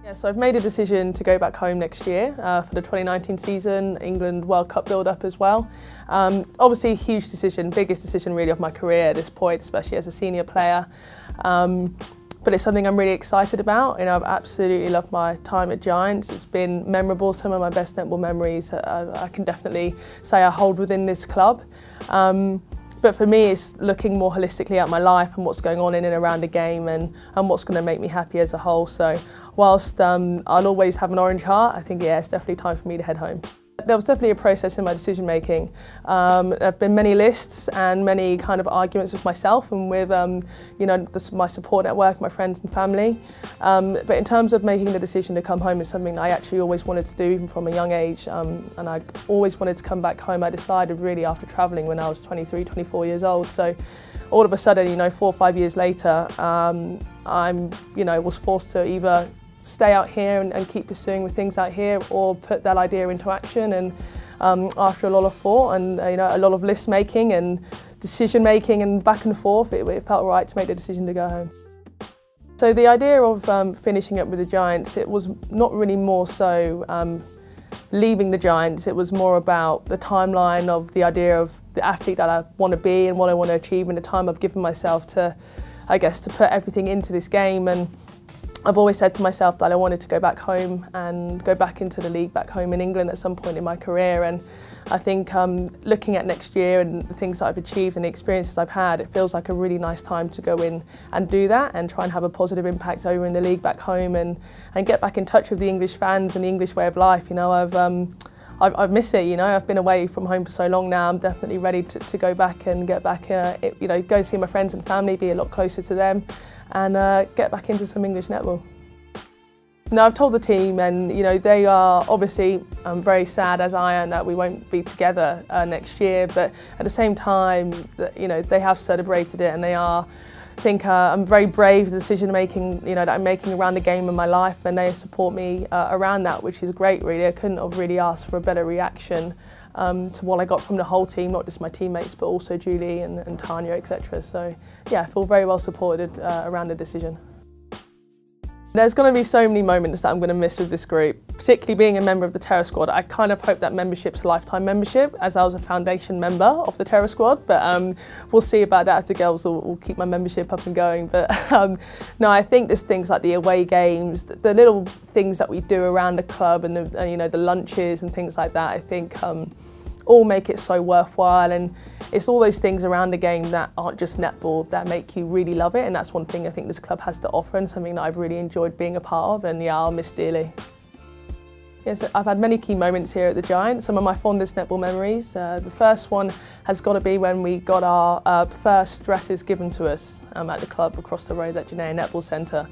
Yeah, so I've made a decision to go back home next year for the 2019 season, England World Cup build-up as well. Obviously a huge decision, biggest decision really of my career at this point, especially as a senior player. But it's something I'm really excited about. You know, I've absolutely loved my time at Giants. It's been memorable, some of my best netball memories I can definitely say I hold within this club. But for me, it's looking more holistically at my life and what's going on in and around the game and what's going to make me happy as a whole. So whilst I'll always have an orange heart, I think, yeah, it's definitely time for me to head home. There was definitely a process in my decision making. There have been many lists and many kind of arguments with myself and with my support network, my friends and family. But in terms of making the decision to come home is something I actually always wanted to do even from a young age, and I always wanted to come back home. I decided really after travelling when I was 23, 24 years old. So all of a sudden, 4 or 5 years later, was forced to either stay out here and keep pursuing the things out here or put that idea into action. And after a lot of thought and a lot of list making and decision making and back and forth, it felt right to make the decision to go home. So the idea of finishing up with the Giants, it was not really more so leaving the Giants. It was more about the timeline of the idea of the athlete that I want to be and what I want to achieve and the time I've given myself to, I guess, to put everything into this game. And I've always said to myself that I wanted to go back home and go back into the league back home in England at some point in my career. And I think looking at next year and the things that I've achieved and the experiences I've had, it feels like a really nice time to go in and do that and try and have a positive impact over in the league back home and get back in touch with the English fans and the English way of life. I've missed it, I've been away from home for so long now. I'm definitely ready to go back and get back, go see my friends and family, be a lot closer to them and get back into some English netball. No, I've told the team and they are obviously very sad as I am that we won't be together next year, but at the same time, they have celebrated it and they are, I think I'm very brave the decision making that I'm making around the game in my life, and they support me around that, which is great really. I couldn't have really asked for a better reaction to what I got from the whole team, not just my teammates but also Julie and Tanya, etc. So yeah, I feel very well supported around the decision. There's going to be so many moments that I'm going to miss with this group, particularly being a member of the Terror Squad. I kind of hope that membership's a lifetime membership, as I was a foundation member of the Terror Squad, but we'll see about that if the girls will keep my membership up and going. But no, I think there's things like the away games, the little things that we do around the club and the lunches and things like that, I think all make it so worthwhile, and it's all those things around the game that aren't just netball that make you really love it, and that's one thing I think this club has to offer and something that I've really enjoyed being a part of, and yeah, I'll miss dearly. Yes, I've had many key moments here at the Giants, some of my fondest netball memories. The first one has got to be when we got our first dresses given to us at the club across the road at Janaea Netball Centre,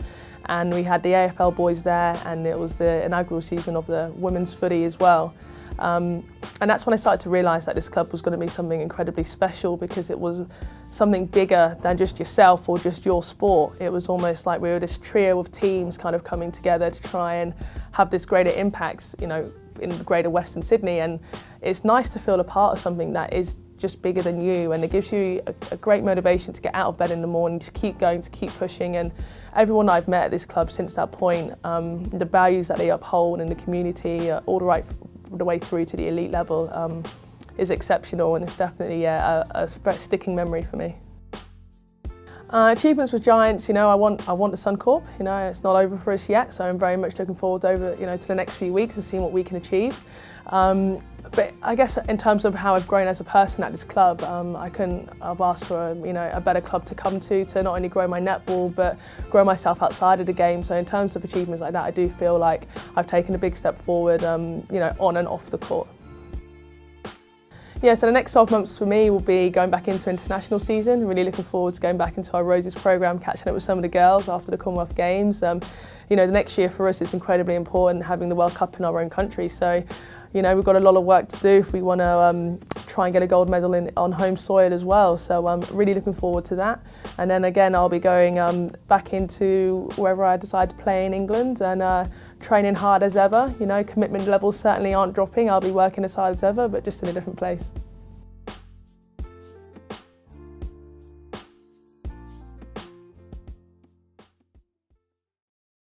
and we had the AFL boys there, and it was the inaugural season of the women's footy as well. And that's when I started to realise that this club was going to be something incredibly special, because it was something bigger than just yourself or just your sport. It was almost like we were this trio of teams kind of coming together to try and have this greater impact, in greater Western Sydney. And it's nice to feel a part of something that is just bigger than you, and it gives you a great motivation to get out of bed in the morning, to keep going, to keep pushing. And everyone I've met at this club since that point, the values that they uphold in the community, all the way through to the elite level, is exceptional, and it's definitely a sticking memory for me. Achievements with Giants, I want the SUNCORP, it's not over for us yet, so I'm very much looking forward to the next few weeks and seeing what we can achieve. But I guess in terms of how I've grown as a person at this club, I've asked for a better club to come to not only grow my netball but grow myself outside of the game. So in terms of achievements like that, I do feel like I've taken a big step forward, on and off the court. Yeah, so the next 12 months for me will be going back into international season. Really looking forward to going back into our Roses programme, catching up with some of the girls after the Commonwealth Games. The next year for us is incredibly important, having the World Cup in our own country. So, we've got a lot of work to do if we want to try and get a gold medal on home soil as well. So I'm really looking forward to that. And then again, I'll be going back into wherever I decide to play in England and training hard as ever. Commitment levels certainly aren't dropping. I'll be working as hard as ever, but just in a different place.